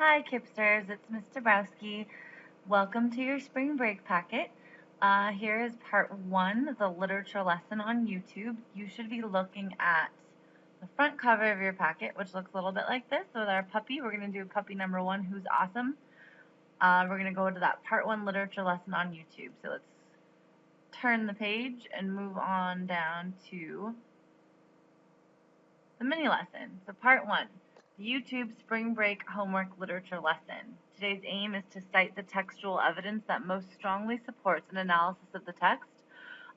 Hi, Kipsters. It's Miss Dabrowski. Welcome to your spring break packet. Here is part one, the literature lesson on YouTube. You should be looking at the front cover of your packet, which looks a little bit like this with our puppy. We're going to do puppy number one, who's awesome. We're going to go to that part one literature lesson on YouTube. So let's turn the page and move on down to the mini lesson. So part one. YouTube Spring Break Homework Literature Lesson. Today's aim is to cite the textual evidence that most strongly supports an analysis of the text,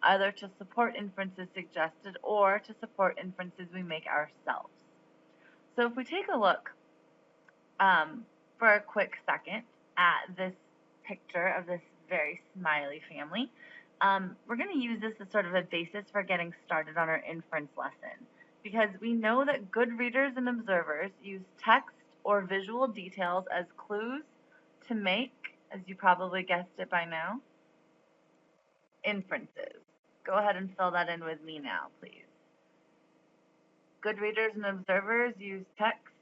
either to support inferences suggested or to support inferences we make ourselves. So if we take a look for a quick second at this picture of this very smiley family, we're going to use this as sort of a basis for getting started on our inference lesson, because we know that good readers and observers use text or visual details as clues to make, as you probably guessed it by now, inferences. Go ahead and fill that in with me now, please. Good readers and observers use text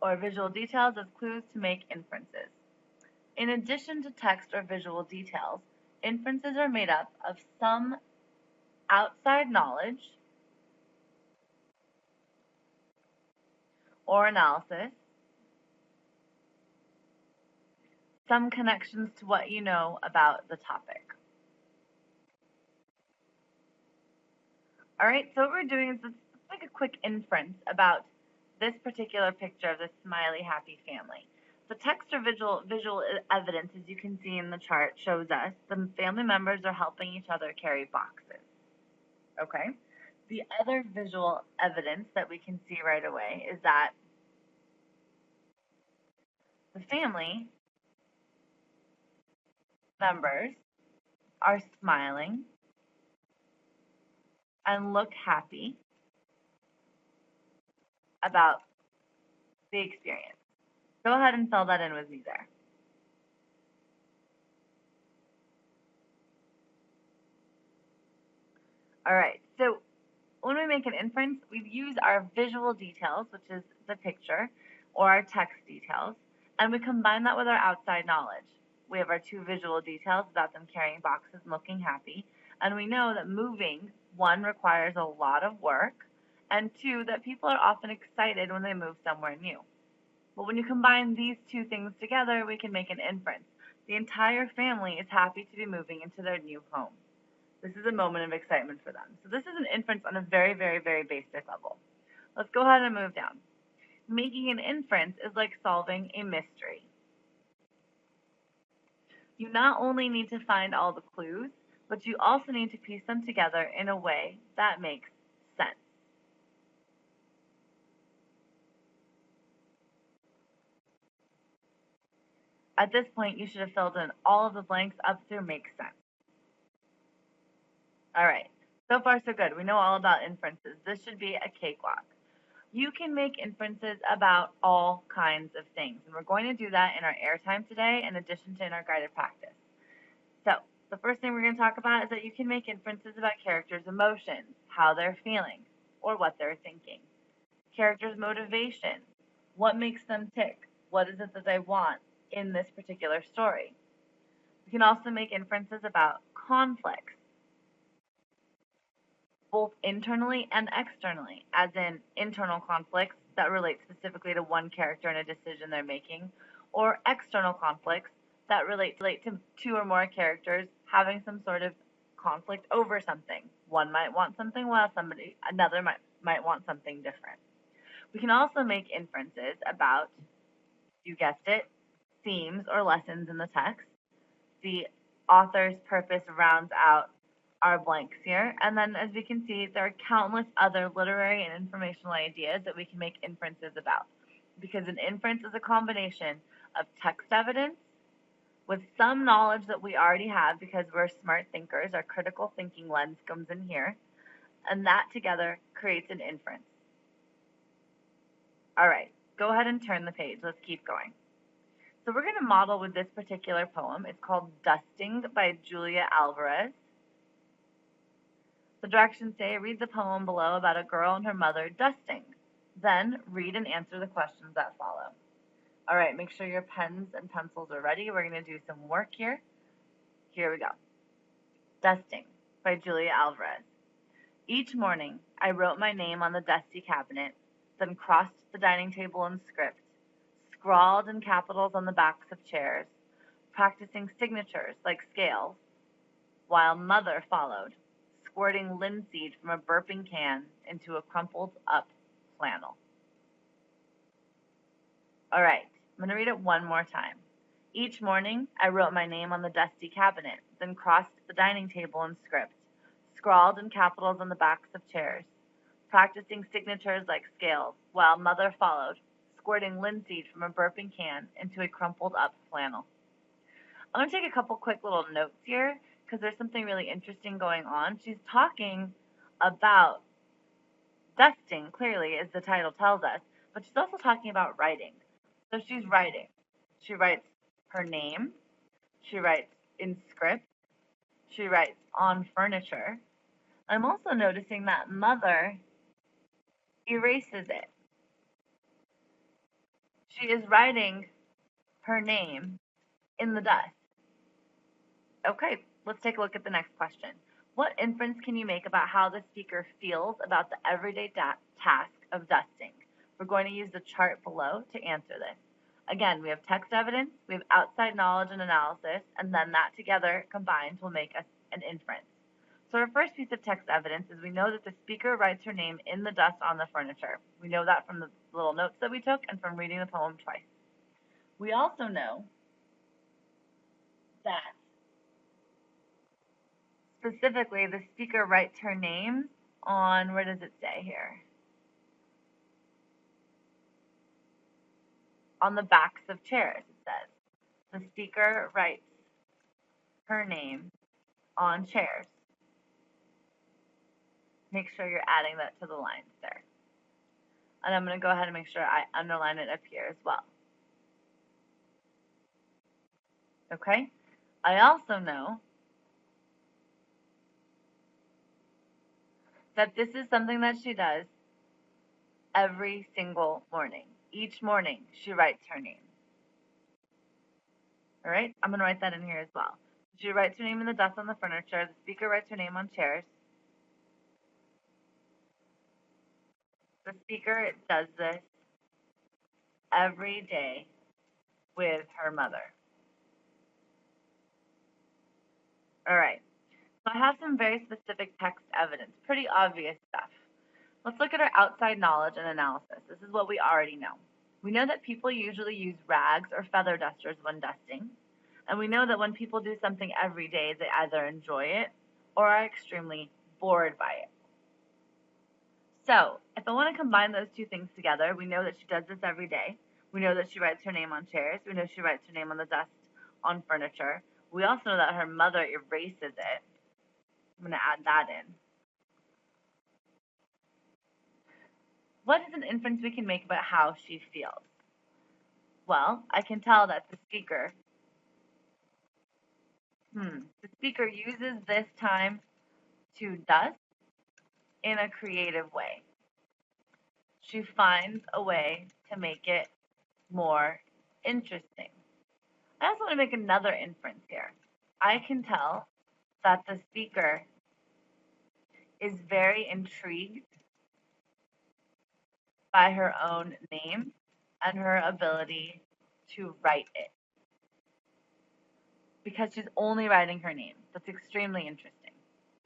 or visual details as clues to make inferences. In addition to text or visual details, inferences are made up of some outside knowledge or analysis, some connections to what you know about the topic. All right, so what we're doing is let's make a quick inference about this particular picture of this smiley, happy family. The text or visual evidence, as you can see in the chart, shows us the family members are helping each other carry boxes. Okay? The other visual evidence that we can see right away is that the family members are smiling and look happy about the experience. Go ahead and fill that in with me there. All right, so when we make an inference, we use our visual details, which is the picture, or our text details, and we combine that with our outside knowledge. We have our two visual details about them carrying boxes and looking happy, and we know that moving, one, requires a lot of work, and two, that people are often excited when they move somewhere new. But when you combine these two things together, we can make an inference. The entire family is happy to be moving into their new home. This is a moment of excitement for them. So this is an inference on a very, very, very basic level. Let's go ahead and move down. Making an inference is like solving a mystery. You not only need to find all the clues, but you also need to piece them together in a way that makes sense. At this point, you should have filled in all of the blanks up through makes sense. All right, so far so good. We know all about inferences. This should be a cakewalk. You can make inferences about all kinds of things, and we're going to do that in our airtime today in addition to in our guided practice. So the first thing we're going to talk about is that you can make inferences about characters' emotions, how they're feeling, or what they're thinking. Characters' motivation, what makes them tick, what is it that they want in this particular story. We can also make inferences about conflicts, both internally and externally, as in internal conflicts that relate specifically to one character and a decision they're making, or external conflicts that relate to two or more characters having some sort of conflict over something. One might want something while another might want something different. We can also make inferences about, you guessed it, themes or lessons in the text. The author's purpose rounds out our blanks here, and then as we can see, there are countless other literary and informational ideas that we can make inferences about, because an inference is a combination of text evidence with some knowledge that we already have because we're smart thinkers. Our critical thinking lens comes in here, and that together creates an inference. All right, go ahead and turn the page. Let's keep going. So we're going to model with this particular poem. It's called Dusting by Julia Alvarez. The directions say, read the poem below about a girl and her mother dusting. Then read and answer the questions that follow. All right, make sure your pens and pencils are ready. We're going to do some work here. Here we go. Dusting by Julia Alvarez. Each morning, I wrote my name on the dusty cabinet, then crossed the dining table in script, scrawled in capitals on the backs of chairs, practicing signatures like scales, while Mother followed, squirting linseed from a burping can into a crumpled up flannel. All right, I'm going to read it one more time. Each morning, I wrote my name on the dusty cabinet, then crossed the dining table in script, scrawled in capitals on the backs of chairs, practicing signatures like scales, while Mother followed, squirting linseed from a burping can into a crumpled up flannel. I'm going to take a couple quick little notes here because there's something really interesting going on. She's talking about dusting, clearly, as the title tells us, but she's also talking about writing. So she's writing. She writes her name. She writes in script. She writes on furniture. I'm also noticing that Mother erases it. She is writing her name in the dust. Okay, let's take a look at the next question. What inference can you make about how the speaker feels about the everyday task of dusting? We're going to use the chart below to answer this. Again, we have text evidence, we have outside knowledge and analysis, and then that together combined will make us an inference. So our first piece of text evidence is we know that the speaker writes her name in the dust on the furniture. We know that from the little notes that we took and from reading the poem twice. We also know that specifically the speaker writes her name on, where does it say here? On the backs of chairs, it says. The speaker writes her name on chairs. Make sure you're adding that to the lines there. And I'm going to go ahead and make sure I underline it up here as well. Okay? I also know that this is something that she does every single morning. Each morning, she writes her name. All right? I'm going to write that in here as well. She writes her name in the dust on the furniture. The speaker writes her name on chairs. The speaker does this every day with her mother. All right. So I have some very specific text evidence, pretty obvious stuff. Let's look at our outside knowledge and analysis. This is what we already know. We know that people usually use rags or feather dusters when dusting. And we know that when people do something every day, they either enjoy it or are extremely bored by it. So if I want to combine those two things together, we know that she does this every day. We know that she writes her name on chairs. We know she writes her name on the dust on furniture. We also know that her mother erases it. I'm going to add that in. What is an inference we can make about how she feels? Well, I can tell that the speaker uses this time to dust in a creative way. She finds a way to make it more interesting. I also want to make another inference here. I can tell that the speaker is very intrigued by her own name and her ability to write it, because she's only writing her name. That's extremely interesting.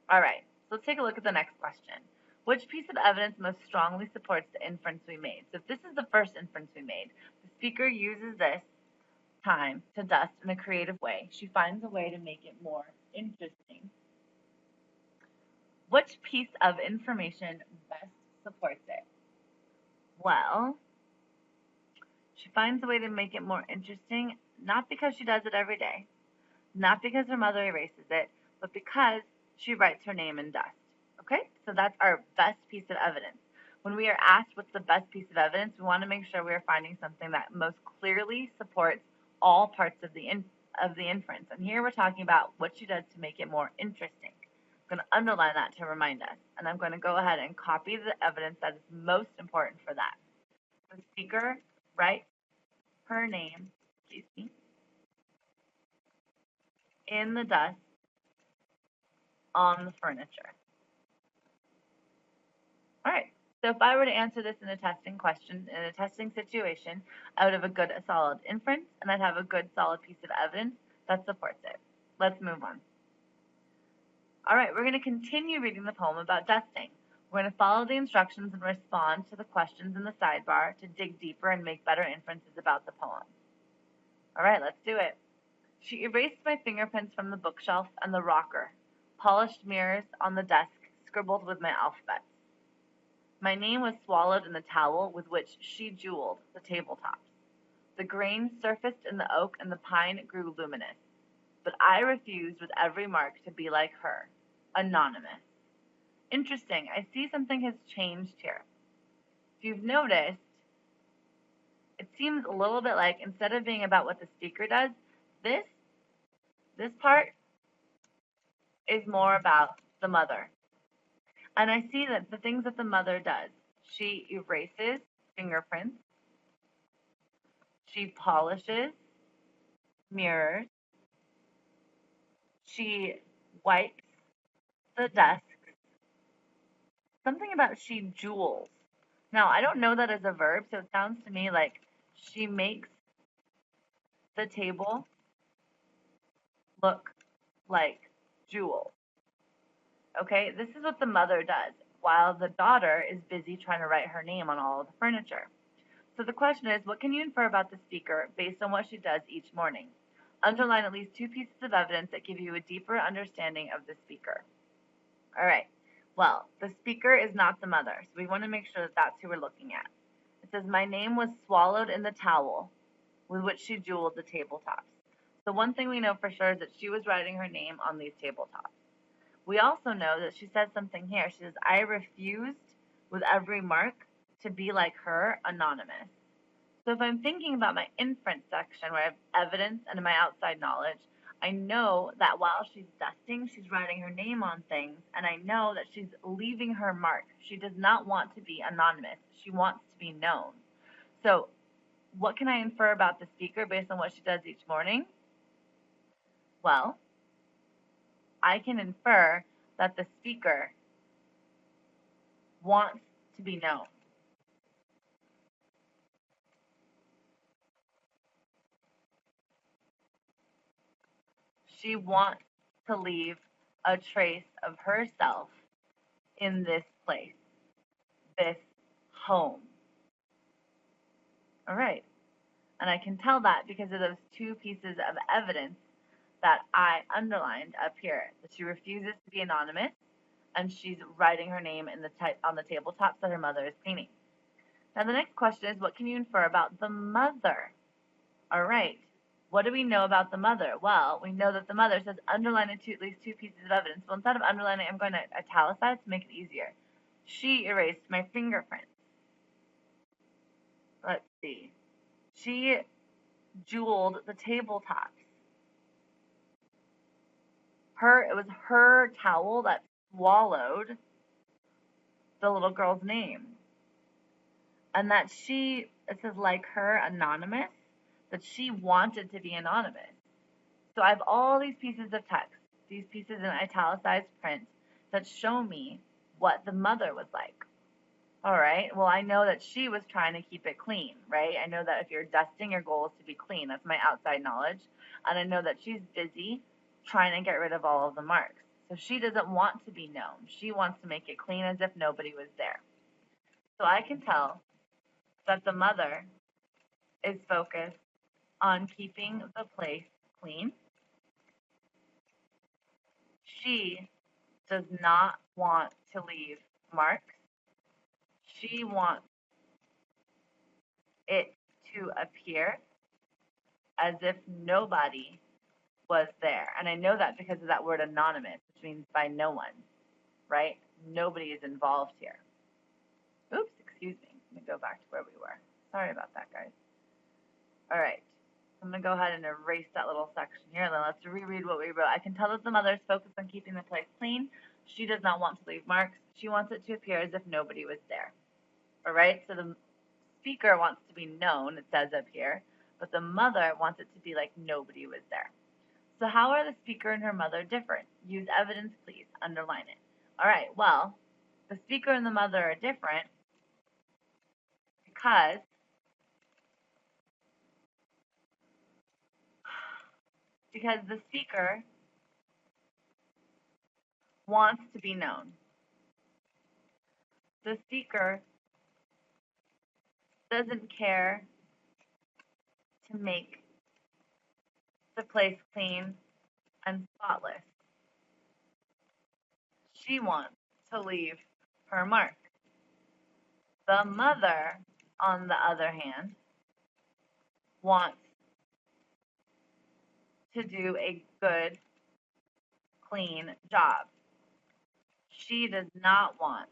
All right, so let's take a look at the next question. Which piece of evidence most strongly supports the inference we made? So if this is the first inference we made, the speaker uses this time to dust in a creative way. She finds a way to make it more interesting. Which piece of information best supports it? Well, she finds a way to make it more interesting, not because she does it every day, not because her mother erases it, but because she writes her name in dust. Okay, so that's our best piece of evidence. When we are asked what's the best piece of evidence, we want to make sure we are finding something that most clearly supports all parts of the inference. And here we're talking about what she does to make it more interesting. I'm going to underline that to remind us. And I'm going to go ahead and copy the evidence that is most important for that. The speaker writes her name, excuse me, in the dust on the furniture. All right. So if I were to answer this in a testing question, in a testing situation, I would have a good, solid inference, and I'd have a good, solid piece of evidence that supports it. Let's move on. All right, we're going to continue reading the poem about dusting. We're going to follow the instructions and respond to the questions in the sidebar to dig deeper and make better inferences about the poem. All right, let's do it. She erased my fingerprints from the bookshelf and the rocker, polished mirrors on the desk, scribbled with my alphabet. My name was swallowed in the towel with which she jeweled the tabletops. The grain surfaced in the oak and the pine grew luminous. But I refused with every mark to be like her, anonymous. Interesting, I see something has changed here. If you've noticed, it seems a little bit like instead of being about what the speaker does, this part is more about the mother. And I see that the things that the mother does, she erases fingerprints, she polishes mirrors, she wipes the desk, something about she jewels. Now, I don't know that as a verb, so it sounds to me like she makes the table look like jewels. Okay, this is what the mother does, while the daughter is busy trying to write her name on all of the furniture. So the question is, what can you infer about the speaker based on what she does each morning? Underline at least two pieces of evidence that give you a deeper understanding of the speaker. All right, well, the speaker is not the mother, so we want to make sure that that's who we're looking at. It says, my name was swallowed in the towel with which she jeweled the tabletops. So one thing we know for sure is that she was writing her name on these tabletops. We also know that she says something here. She says, I refused with every mark to be like her, anonymous. So if I'm thinking about my inference section where I have evidence and my outside knowledge, I know that while she's dusting, she's writing her name on things, and I know that she's leaving her mark. She does not want to be anonymous. She wants to be known. So what can I infer about the speaker based on what she does each morning? Well, I can infer that the speaker wants to be known. She wants to leave a trace of herself in this place, this home. All right. And I can tell that because of those two pieces of evidence that I underlined up here. That she refuses to be anonymous, and she's writing her name in on the tabletop that her mother is painting. Now the next question is, what can you infer about the mother? All right. What do we know about the mother? Well, we know that the mother says underline at least two pieces of evidence. Well, instead of underlining, I'm going to italicize to make it easier. She erased my fingerprints. Let's see. She jeweled the tabletops. It was her towel that swallowed the little girl's name. And that it says like her, anonymous, that she wanted to be anonymous. So I have all these pieces of text, these pieces in italicized print that show me what the mother was like. All right, well, I know that she was trying to keep it clean, right? I know that if you're dusting, your goal is to be clean. That's my outside knowledge. And I know that she's busy trying to get rid of all of the marks. So she doesn't want to be known. She wants to make it clean as if nobody was there. So I can tell that the mother is focused on keeping the place clean. She does not want to leave marks. She wants it to appear as if nobody was there. And I know that because of that word anonymous, which means by no one, right? Nobody is involved here. Oops, excuse me. Let me go back to where we were. Sorry about that, guys. All right. I'm going to go ahead and erase that little section here, and then let's reread what we wrote. I can tell that the mother is focused on keeping the place clean. She does not want to leave marks. She wants it to appear as if nobody was there. All right, so the speaker wants to be known, it says up here, but the mother wants it to be like nobody was there. So how are the speaker and her mother different? Use evidence, please. Underline it. All right, well, the speaker and the mother are different because the speaker wants to be known. The speaker doesn't care to make the place clean and spotless. She wants to leave her mark. The mother, on the other hand, wants to do a good, clean job. She does not want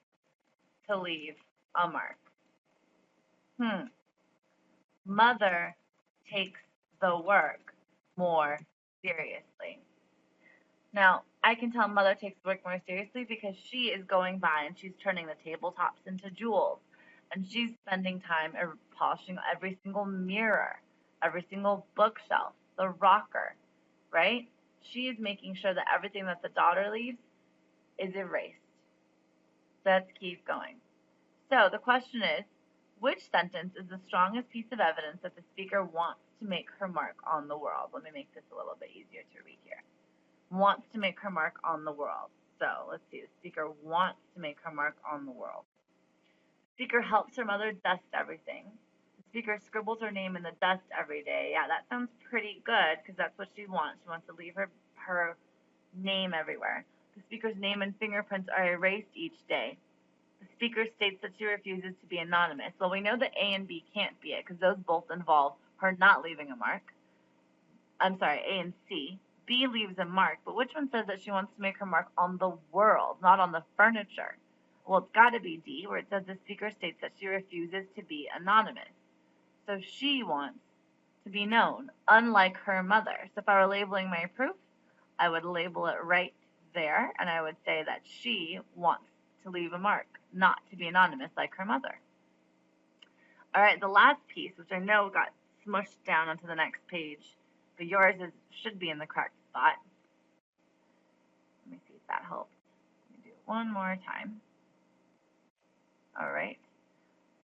to leave a mark. Mother takes the work more seriously. Now, I can tell mother takes the work more seriously because she is going by and she's turning the tabletops into jewels. And she's spending time polishing every single mirror, every single bookshelf, the rocker, right? She is making sure that everything that the daughter leaves is erased. So let's keep going. So the question is, which sentence is the strongest piece of evidence that the speaker wants to make her mark on the world? Let me make this a little bit easier to read here. Wants to make her mark on the world. So let's see, the speaker wants to make her mark on the world. The speaker helps her mother dust everything. The speaker scribbles her name in the dust every day. Yeah, that sounds pretty good because that's what she wants. She wants to leave her name everywhere. The speaker's name and fingerprints are erased each day. The speaker states that she refuses to be anonymous. Well, we know that A and B can't be it because those both involve her not leaving a mark. I'm sorry, A and C. B leaves a mark, but which one says that she wants to make her mark on the world, not on the furniture? Well, it's got to be D, where it says the speaker states that she refuses to be anonymous. So she wants to be known, unlike her mother. So if I were labeling my proof, I would label it right there, and I would say that she wants to leave a mark, not to be anonymous like her mother. All right, the last piece, which I know got smushed down onto the next page, but yours should be in the correct spot. Let me see if that helps. Let me do it one more time. All right.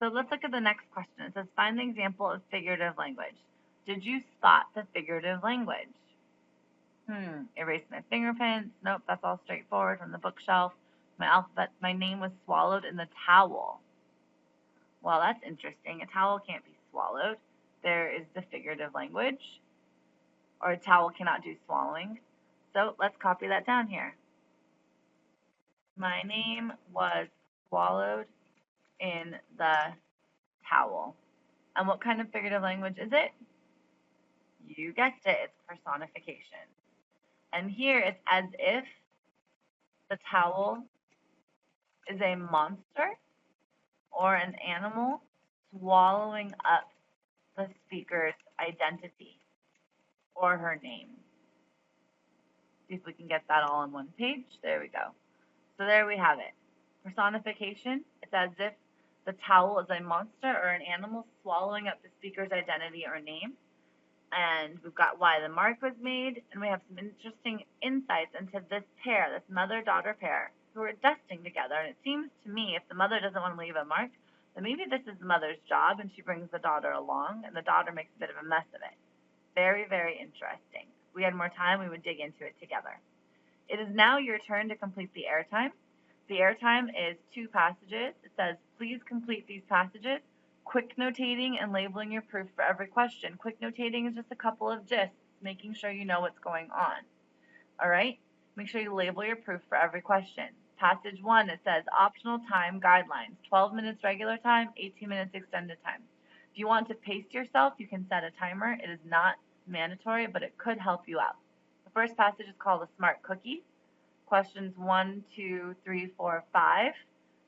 So let's look at the next question. It says, find the example of figurative language. Did you spot the figurative language? Erase my fingerprints. Nope, that's all straightforward from the bookshelf. My alphabet, my name was swallowed in the towel. Well, that's interesting. A towel can't be swallowed. There is the figurative language, or a towel cannot do swallowing. So let's copy that down here. My name was swallowed in the towel. And what kind of figurative language is it? You guessed it, it's personification. And here it's as if the towel is a monster or an animal swallowing up the speaker's identity or her name. See if we can get that all on one page. There we go. So there we have it. Personification, it's as if the towel is a monster or an animal swallowing up the speaker's identity or name. And we've got why the mark was made, and we have some interesting insights into this pair, this mother-daughter pair, who are dusting together. And it seems to me, if the mother doesn't want to leave a mark, then maybe this is the mother's job, and she brings the daughter along, and the daughter makes a bit of a mess of it. Very, very interesting. If we had more time, we would dig into it together. It is now your turn to complete the airtime. The airtime is 2 passages. It says, please complete these passages. Quick notating and labeling your proof for every question. Quick notating is just a couple of gists, making sure you know what's going on. All right? Make sure you label your proof for every question. Passage 1, it says optional time guidelines. 12 minutes regular time, 18 minutes extended time. If you want to pace yourself, you can set a timer. It is not mandatory, but it could help you out. The first passage is called a smart cookie. Questions 1, 2, 3, 4, 5.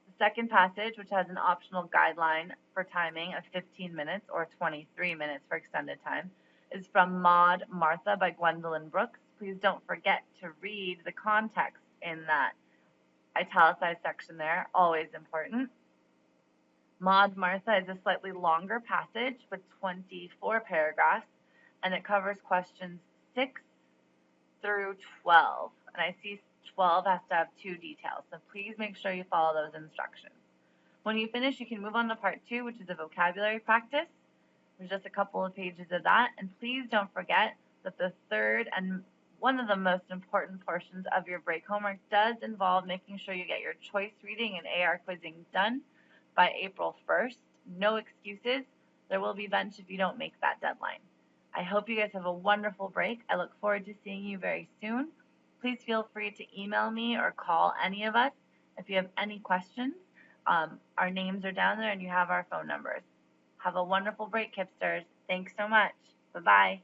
The second passage, which has an optional guideline for timing of 15 minutes or 23 minutes for extended time, is from Maud Martha by Gwendolyn Brooks. Please don't forget to read the context in that italicized section there, always important. Maud Martha is a slightly longer passage with 24 paragraphs, and it covers questions 6 through 12. And I see 12 has to have 2 details, so please make sure you follow those instructions. When you finish, you can move on to part 2, which is a vocabulary practice. There's just a couple of pages of that, and please don't forget that the third and one of the most important portions of your break homework does involve making sure you get your choice reading and AR quizzing done by April 1st. No excuses. There will be bench if you don't make that deadline. I hope you guys have a wonderful break. I look forward to seeing you very soon. Please feel free to email me or call any of us if you have any questions. Our names are down there and you have our phone numbers. Have a wonderful break, Kipsters. Thanks so much. Bye-bye.